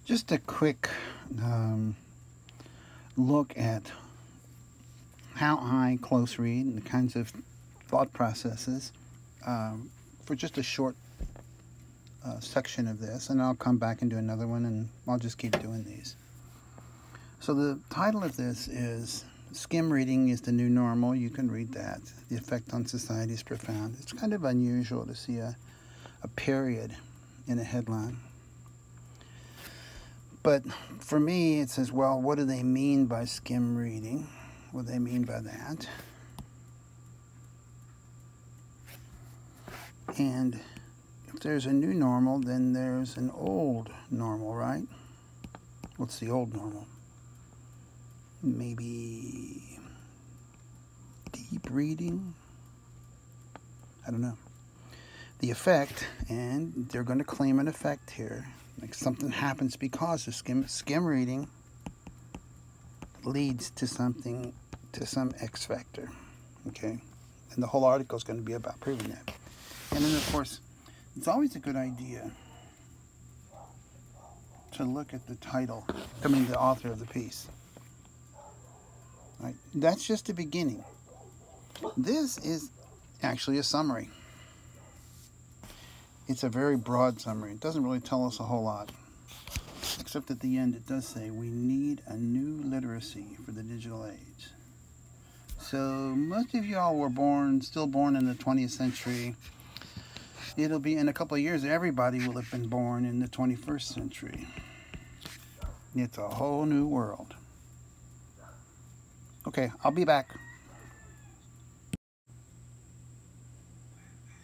Just a quick look at how I close read and the kinds of thought processes for just a short section of this, and I'll come back and do another one, and I'll just keep doing these. So the title of this is Skim Reading is the New Normal. You can read that. The effect on society is profound. It's kind of unusual to see a period in a headline. But for me, it says, well, what do they mean by skim reading? What do they mean by that? And if there's a new normal, then there's an old normal, right? What's the old normal? Maybe deep reading? I don't know. The effect, and they're going to claim an effect here. Like something happens because of skim reading leads to something, to some X factor. Okay? And the whole article is going to be about proving that. And then, of course, it's always a good idea to look at the title, the author of the piece. Right? That's just the beginning. This is actually a summary. It's a very broad summary. It doesn't really tell us a whole lot, except at the end it does say we need a new literacy for the digital age. So most of y'all were still born in the 20th century. It'll be in a couple of years, everybody will have been born in the 21st century. It's a whole new world. Okay, I'll be back.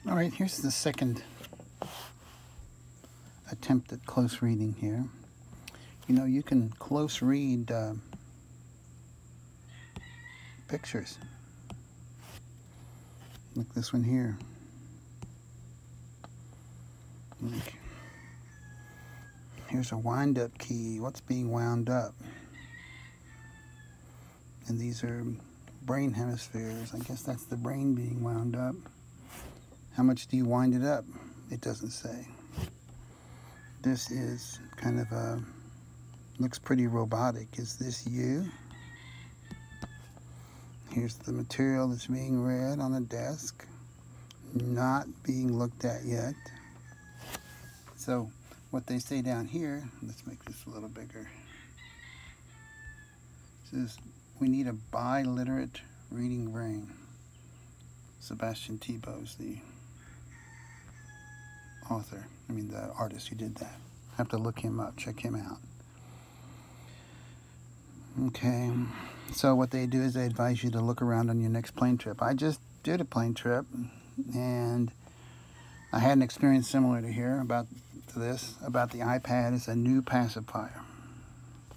All right, here's the second attempt at close reading here. You know, you can close read pictures. Like this one here. Look. Here's a wind-up key. What's being wound up? And these are brain hemispheres. I guess that's the brain being wound up. How much do you wind it up? It doesn't say. This is kind of a, looks pretty robotic. Is this you? Here's the material that's being read on a desk, not being looked at yet. So what they say down here, let's make this a little bigger. It says, we need a biliterate reading brain. Sebastian Thibault's the author, the artist who did that. I have to look him up, check him out. Okay, so what they do is they advise you to look around on your next plane trip. I just did a plane trip, and I had an experience similar to here about the iPad as a new pacifier.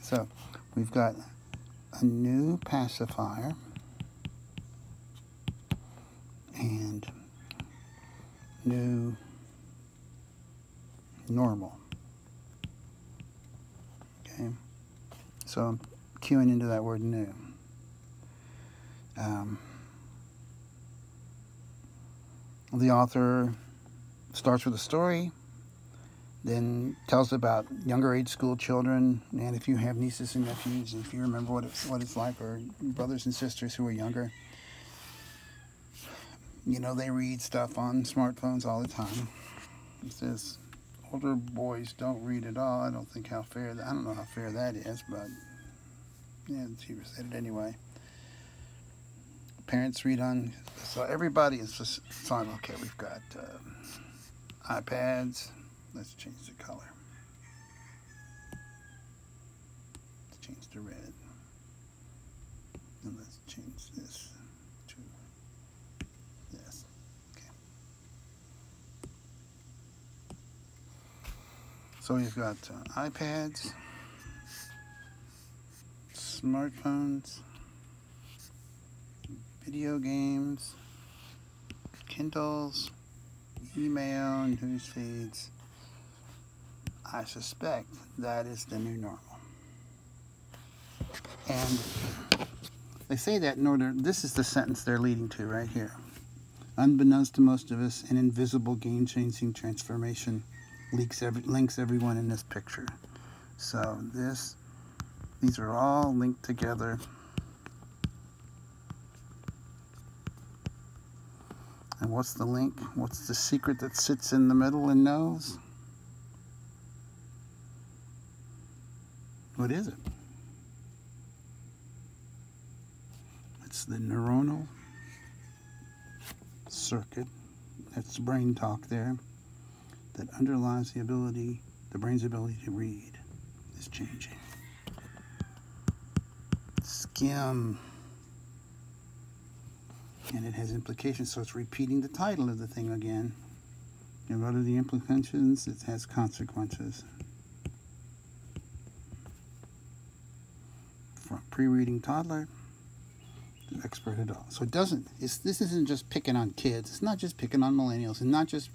So we've got a new pacifier and new normal. Okay, so I'm cueing into that word new. The author starts with a story, then tells about younger age school children, and if you have nieces and nephews, if you remember what it's like, or brothers and sisters who are younger, they read stuff on smartphones all the time. It says older boys don't read at all. I don't know how fair that is, but yeah, he said it anyway. Parents read on, so everybody is just on. Okay, we've got iPads. Let's change the color. Let's change to red. And let's change this to this. Okay. So we've got iPads, smartphones, video games, Kindles, email, news feeds. I suspect that is the new normal. And they say that in order, this is the sentence they're leading to right here. Unbeknownst to most of us, an invisible game-changing transformation links everyone in this picture. So these are all linked together. And what's the link? What's the secret that sits in the middle and knows? What is it? It's the neuronal circuit, that's brain talk there, that underlies the brain's ability to read is changing. Skim. And it has implications, so it's repeating the title of the thing again. And what are the implications? It has consequences. From pre-reading toddler to expert adult. So this isn't just picking on kids. It's not just picking on millennials. It's not just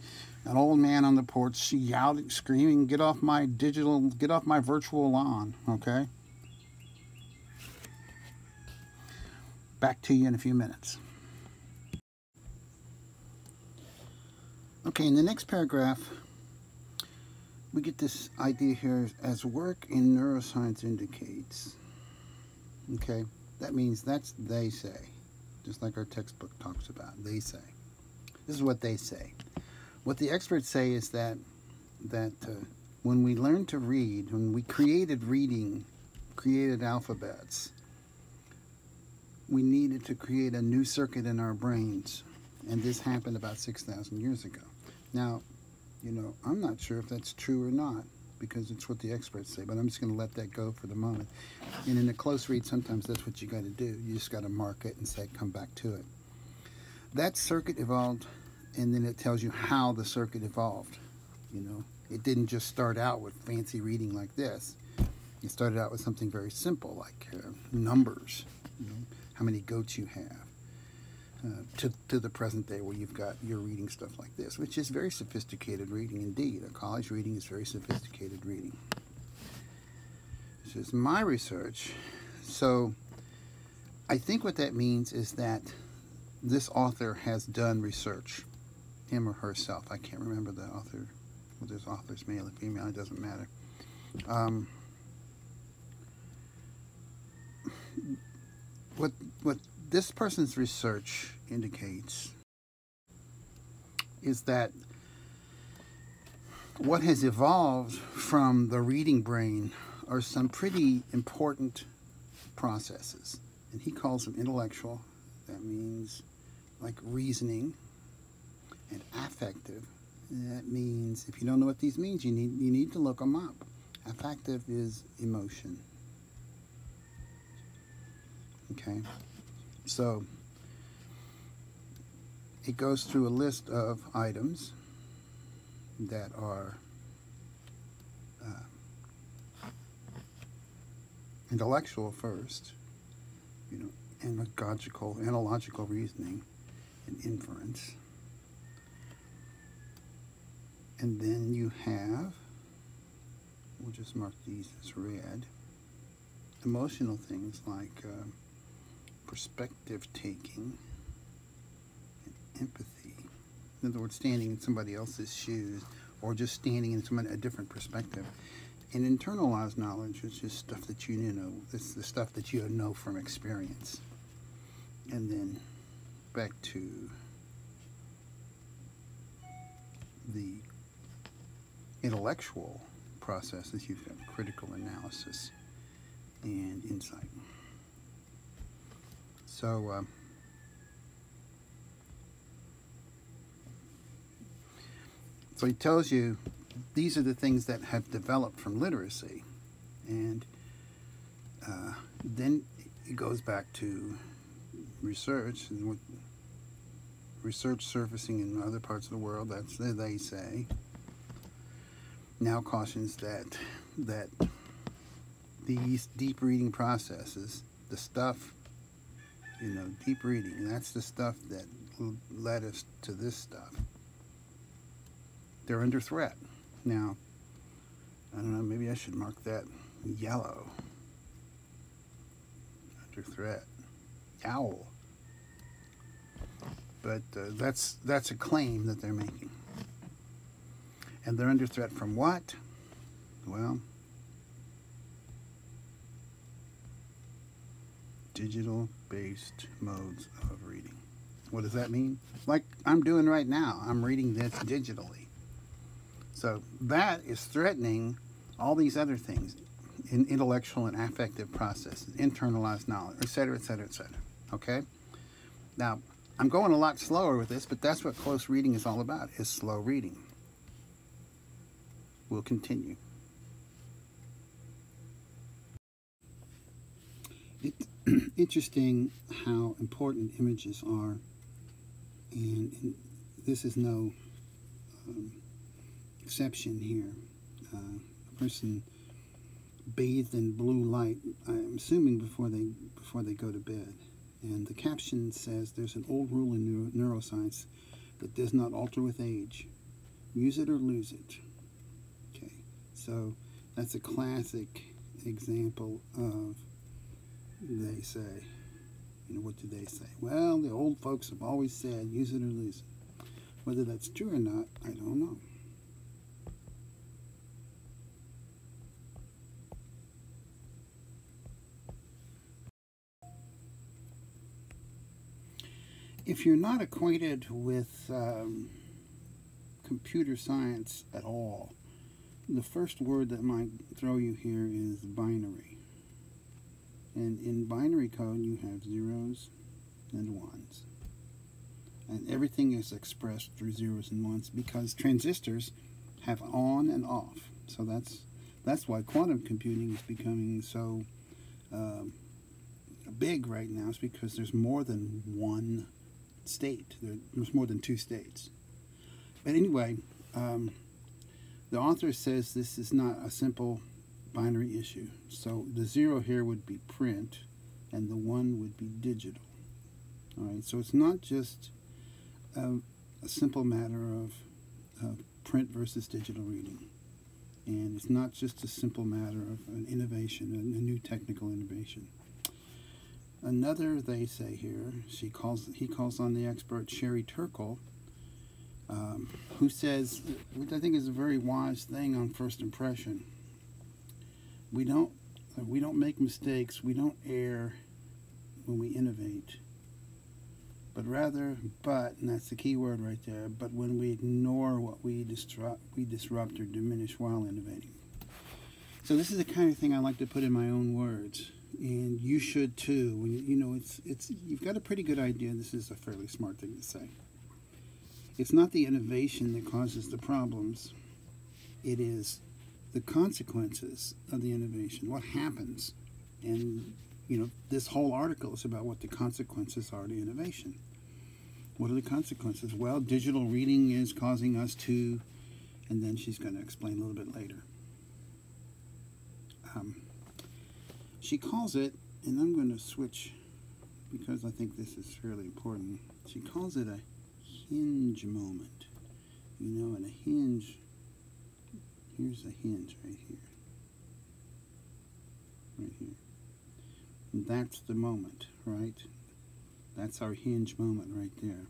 an old man on the porch shouting, screaming, get off my virtual lawn, okay? Back to you in a few minutes. Okay, in the next paragraph, we get this idea here as work in neuroscience indicates. Okay, that means that's they say, just like our textbook talks about. They say. This is what they say. What the experts say is that when we learned to read, when we created alphabets, we needed to create a new circuit in our brains. And this happened about 6,000 years ago. Now, you know, I'm not sure if that's true or not, because it's what the experts say, but I'm just going to let that go for the moment. And in a close read, sometimes that's what you got to do. You just got to mark it and say, come back to it. That circuit evolved, and then it tells you how the circuit evolved. You know, it didn't just start out with fancy reading like this. It started out with something very simple, like numbers, you know, how many goats you have. To the present day where you're reading stuff like this, which is very sophisticated reading indeed. A college reading is very sophisticated reading. This is my research. So I think what that means is that this author has done research, him or herself. I can't remember the author, whether this author's male or female, it doesn't matter. What this person's research indicates is that what has evolved from the reading brain are some pretty important processes. And he calls them intellectual. That means like reasoning. And affective. That means, if you don't know what these mean, you need to look them up. Affective is emotion. Okay? So it goes through a list of items that are intellectual first, you know, analogical reasoning and inference. And then you have, we'll just mark these as red, emotional things like perspective taking and empathy. In other words, standing in somebody else's shoes or just standing in a different perspective. And internalized knowledge is just stuff that you know. It's the stuff that you know from experience. And then back to the intellectual processes. You've got critical analysis and insight. So so he tells you these are the things that have developed from literacy, and then it goes back to research, and what research surfacing in other parts of the world, that's they say, now cautions that these deep reading processes, the stuff, you know, deep reading, that's the stuff that led us to this stuff. They're under threat. Now, I don't know, maybe I should mark that yellow. Under threat. Owl. But that's a claim that they're making. And they're under threat from what? Well, Digital-based modes of reading. What does that mean? Like I'm doing right now. I'm reading this digitally. So that is threatening all these other things in intellectual and affective processes, internalized knowledge, etc., etc., etc. Okay? Now, I'm going a lot slower with this, but that's what close reading is all about, is slow reading. We'll continue. It's interesting how important images are, and this is no exception here. A person bathed in blue light, I'm assuming before they go to bed. And the caption says, there's an old rule in neuroscience that does not alter with age. Use it or lose it. Okay, so that's a classic example of, they say, you know, what do they say? Well, the old folks have always said, use it or lose it. Whether that's true or not, I don't know. If you're not acquainted with computer science at all, the first word that might throw you here is binary. And in binary code, you have zeros and ones. And everything is expressed through zeros and ones because transistors have on and off. So that's why quantum computing is becoming so big right now, is because there's more than one state. There's more than two states. But anyway, the author says this is not a simple binary issue. So the 0 here would be print, and the 1 would be digital. All right, so it's not just a simple matter of print versus digital reading. And it's not just a simple matter of an innovation, a new technical innovation. Another, they say here, he calls on the expert Sherry Turkle, who says, which I think is a very wise thing on first impression, we don't make mistakes, we don't err when we innovate, but rather, and that's the key word right there, but when we ignore what we disrupt or diminish while innovating. So this is the kind of thing I like to put in my own words. And you should too. When you know, you've got a pretty good idea. This is a fairly smart thing to say. It's not the innovation that causes the problems. It is the consequences of the innovation. What happens? And you know, this whole article is about what the consequences are to innovation. What are the consequences? Well, digital reading is causing us to, and then she's going to explain a little bit later. She calls it, and I'm going to switch because I think this is fairly important. She calls it a hinge moment. You know, and a hinge, here's a hinge right here. Right here. And that's the moment, right? That's our hinge moment right there.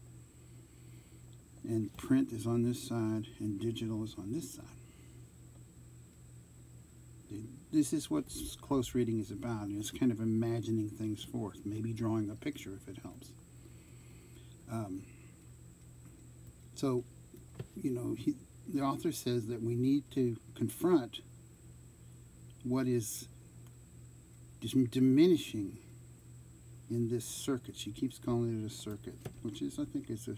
And print is on this side, and digital is on this side. This is what close reading is about. It's kind of imagining things forth, maybe drawing a picture if it helps. So, you know, the author says that we need to confront what is diminishing in this circuit. She keeps calling it a circuit, which is, I think, is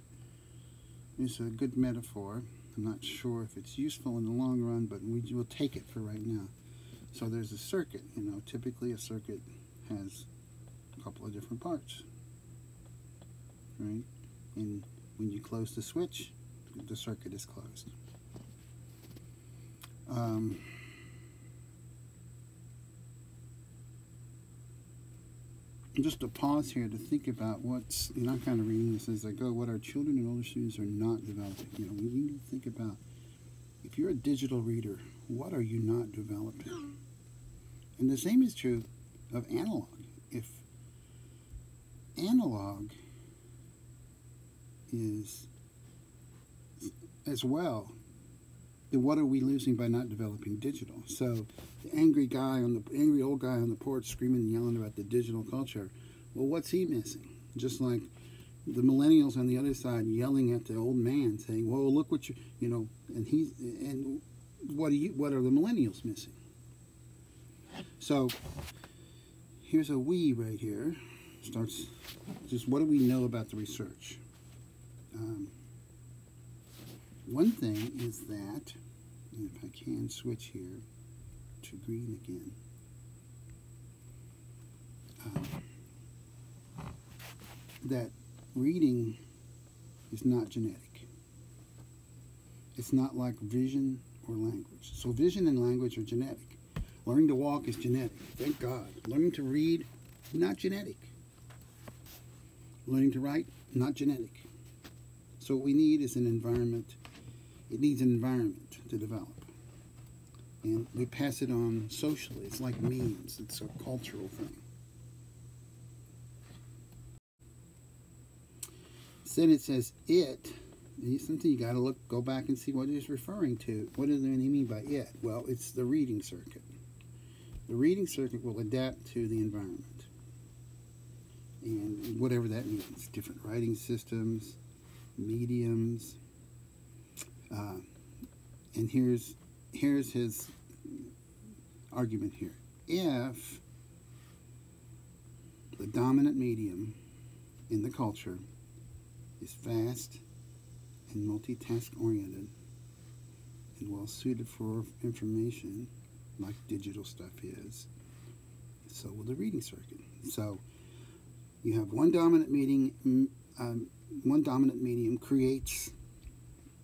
a good metaphor. I'm not sure if it's useful in the long run, but we'll take it for right now. So there's a circuit, you know, typically a circuit has a couple of different parts, right? And when you close the switch, the circuit is closed. Just to pause here to think about what's, and I'm kind of reading this as I go, what our children and older students are not developing. You know, we need to think about, if you're a digital reader, what are you not developing? And the same is true of analog. If analog is as well, then what are we losing by not developing digital? So the angry old guy on the porch screaming and yelling about the digital culture, Well, what's he missing? Just like the millennials on the other side yelling at the old man, saying, "Well, look what you know," and what are the millennials missing? So here's a we right here. Starts just what do we know about the research? One thing is that, and if I can switch here to green again. That reading is not genetic. It's not like vision or language. So vision and language are genetic. Learning to walk is genetic, thank God. Learning to read, not genetic. Learning to write, not genetic. So what we need is an environment. It needs an environment to develop. And we pass it on socially. It's like memes. It's a cultural thing. Then it says it. Something you got to go back and see what it's referring to. What does it mean by it? Well, it's the reading circuit. The reading circuit will adapt to the environment, and whatever that means. Different writing systems, mediums, and here's his argument here. If the dominant medium in the culture is fast and multitask oriented and well suited for information like digital stuff is, so will the reading circuit. So you have one dominant medium creates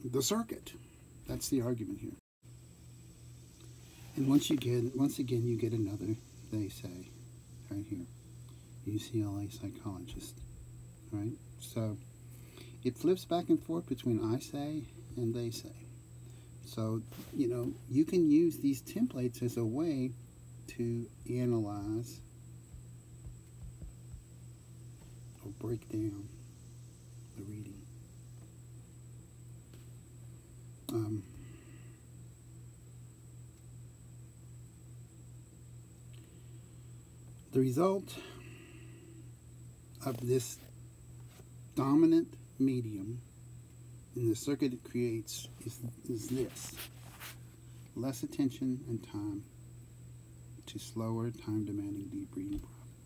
the circuit. That's the argument here. And once again you get another they say right here, UCLA psychologist, right? So it flips back and forth between I say and they say. So, you know, you can use these templates as a way to analyze or break down the reading. The result of this dominant medium in the circuit it creates is this: less attention and time to slower, time-demanding deep reading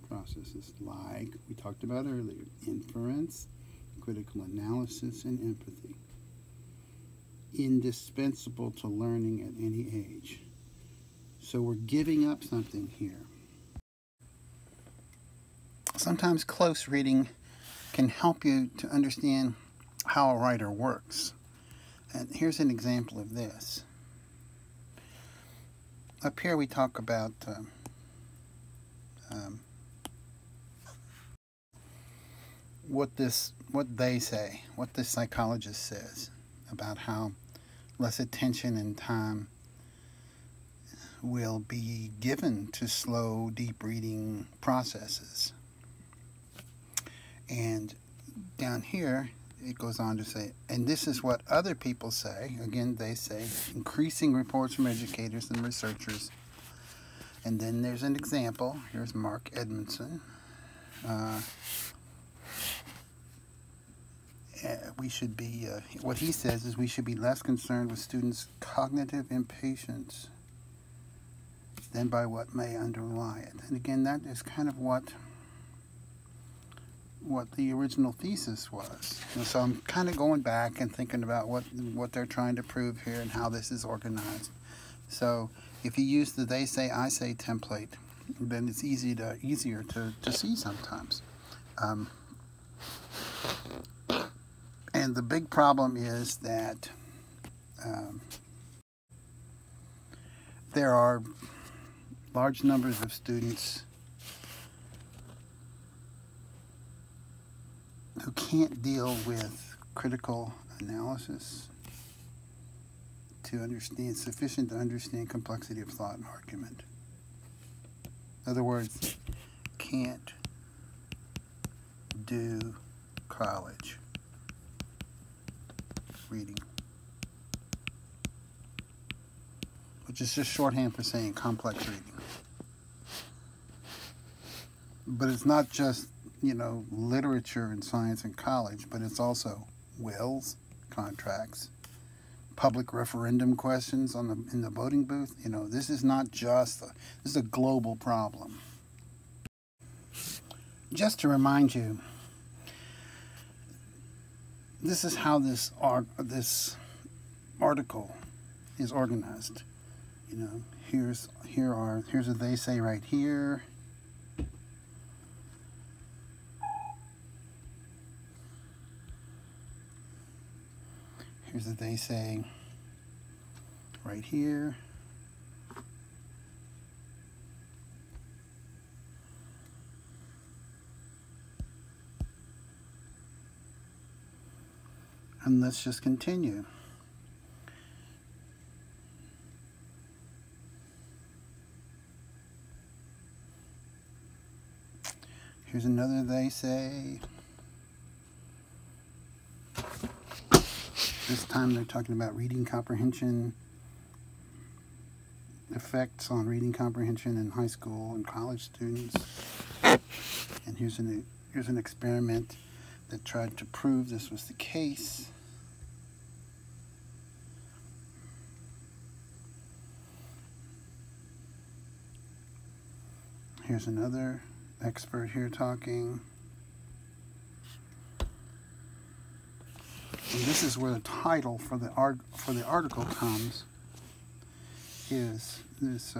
processes like we talked about earlier: inference, critical analysis, and empathy. Indispensable to learning at any age. So we're giving up something here. Sometimes close reading can help you to understand how a writer works. And here's an example of this. Up here we talk about what they say, what this psychologist says about how less attention and time will be given to slow, deep reading processes. And down here, it goes on to say, and this is what other people say. Again, they say, increasing reports from educators and researchers. And then there's an example. Here's Mark Edmondson. We should be, what he says is we should be less concerned with students' cognitive impatience than by what may underlie it. And again, that is kind of what the original thesis was. And so I'm kind of going back and thinking about what they're trying to prove here and how this is organized. So if you use the they say, I say template, then it's easier to see sometimes. And the big problem is that there are large numbers of students who can't deal with critical analysis sufficient to understand complexity of thought and argument. In other words, can't do college reading, which is just shorthand for saying complex reading. But it's not just you know, literature in science in college, but it's also wills, contracts, public referendum questions in the voting booth. You know, this is not just this is a global problem. Just to remind you, this is how this article is organized. You know, here's a they say right here. Here's a they say right here. And let's just continue. Here's another they say. This time they're talking about reading comprehension, effects on reading comprehension in high school and college students. And here's an experiment that tried to prove this was the case. Here's another expert here talking. And this is where the title for the article comes. Is this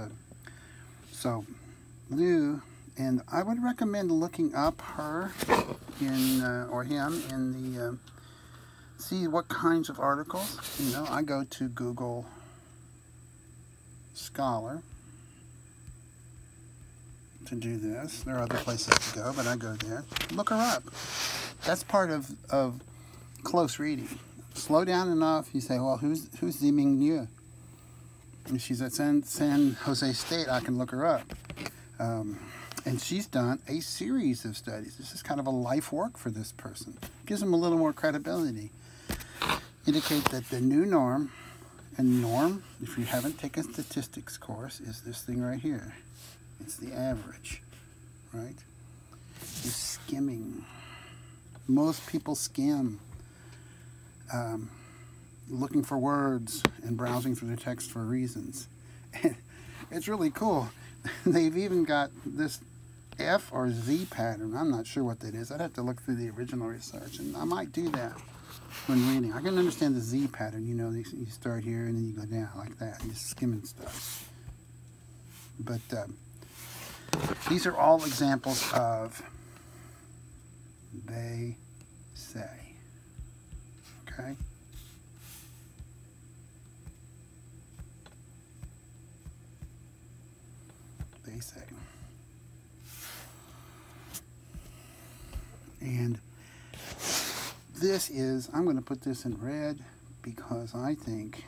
so Lou, and I would recommend looking up her or him in the see what kinds of articles. You know, I go to Google Scholar to do this. There are other places to go, but I go there. Look her up. That's part of close reading. Slow down enough. You say, well, who's Ziming Liu? If she's at San Jose State, I can look her up. And she's done a series of studies. This is kind of a life work for this person. Gives them a little more credibility. Indicate that the new norm, and norm, if you haven't taken a statistics course, is this thing right here. It's the average, right? You're skimming. Most people skim. Looking for words and browsing through the text for reasons. It's really cool. They've even got this F or Z pattern. I'm not sure what that is. I'd have to look through the original research, and I might do that when reading. I can understand the Z pattern. You know, you start here and then you go down like that. You're skimming stuff. But these are all examples of they say. Okay? They say. And this is, I'm going to put this in red because I think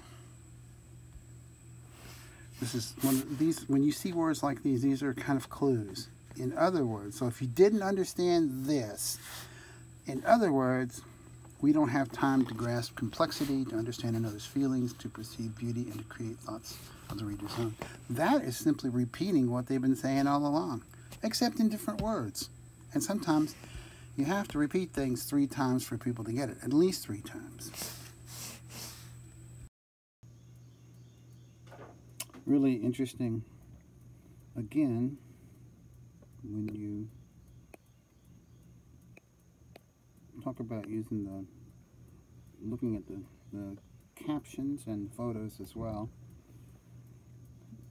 this is one of these, when you see words like these are kind of clues. In other words, so if you didn't understand this, in other words, we don't have time to grasp complexity, to understand another's feelings, to perceive beauty, and to create thoughts of the reader's own. That is simply repeating what they've been saying all along, except in different words. And sometimes you have to repeat things 3 times for people to get it, at least 3 times. Really interesting, again, when you talk about using looking at the captions and photos as well.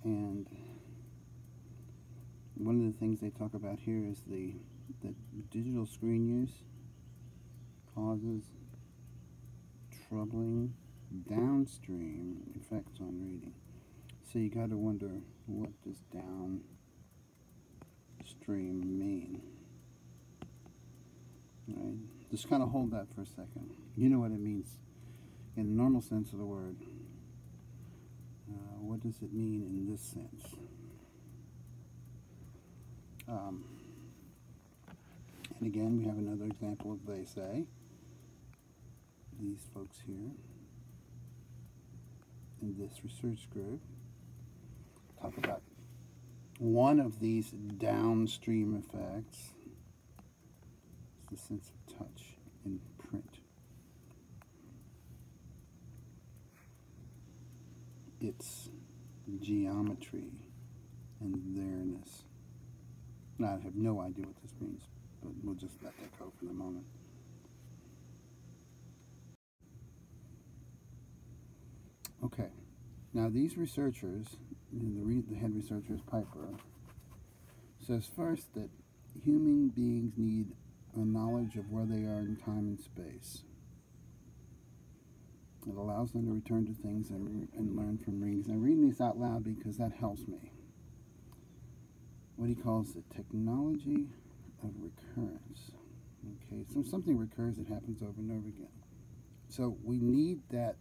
And one of the things they talk about here is the digital screen use causes troubling downstream effects on reading. So you got to wonder, what does downstream mean? Right? Just kind of hold that for a second. You know what it means in the normal sense of the word. What does it mean in this sense? And again, we have another example of they say. These folks here in this research group talk about one of these downstream effects sense of touch in print. It's geometry and there-ness. Now, I have no idea what this means, but we'll just let that go for the moment. Okay, now these researchers, the head researcher is Piper, says first that human beings need a knowledge of where they are in time and space. It allows them to return to things and learn from readings. I'm reading these out loud because that helps me. What he calls the technology of recurrence. Okay, so something recurs that happens over and over again. So we need that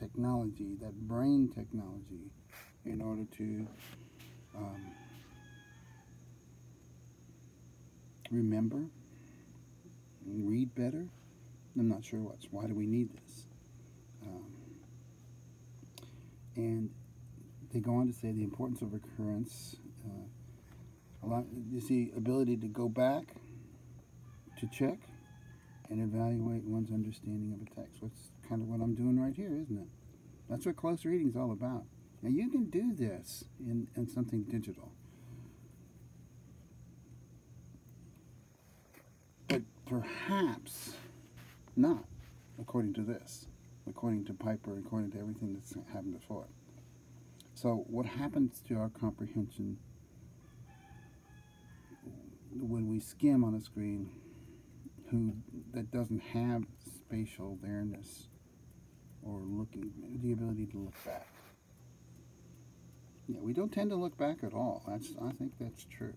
technology, that brain technology, in order to remember and read better. I'm not sure why do we need this? And they go on to say the importance of recurrence. You see, ability to go back to check and evaluate one's understanding of a text. That's kind of what I'm doing right here, isn't it? That's what close reading is all about. Now you can do this in something digital, but perhaps not, according to this, according to Piper, according to everything that's happened before. So what happens to our comprehension when we skim on a screen that doesn't have spatial awareness or the ability to look back? Yeah, we don't tend to look back at all. I think that's true.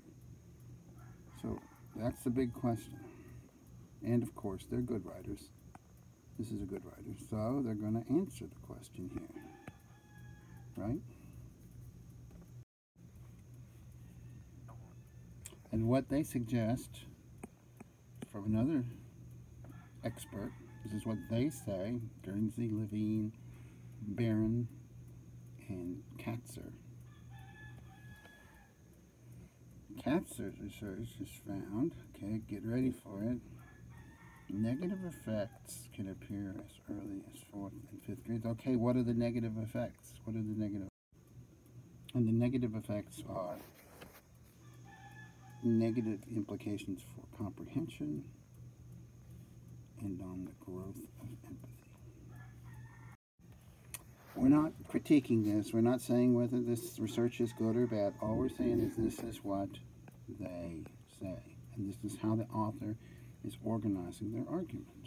So that's the big question. And of course, they're good writers. This is a good writer, so they're going to answer the question here, right? And what they suggest from another expert, this is what they say, Guernsey, Levine, Barron, and Katzer. Katzer's research has found, okay, get ready for it, negative effects can appear as early as 4th and 5th grades. Okay, what are the negative effects? What are the negative? And the negative effects are negative implications for comprehension and on the growth of empathy. We're not critiquing this. We're not saying whether this research is good or bad. All we're saying is this is what they say. And this is how the author is organizing their argument.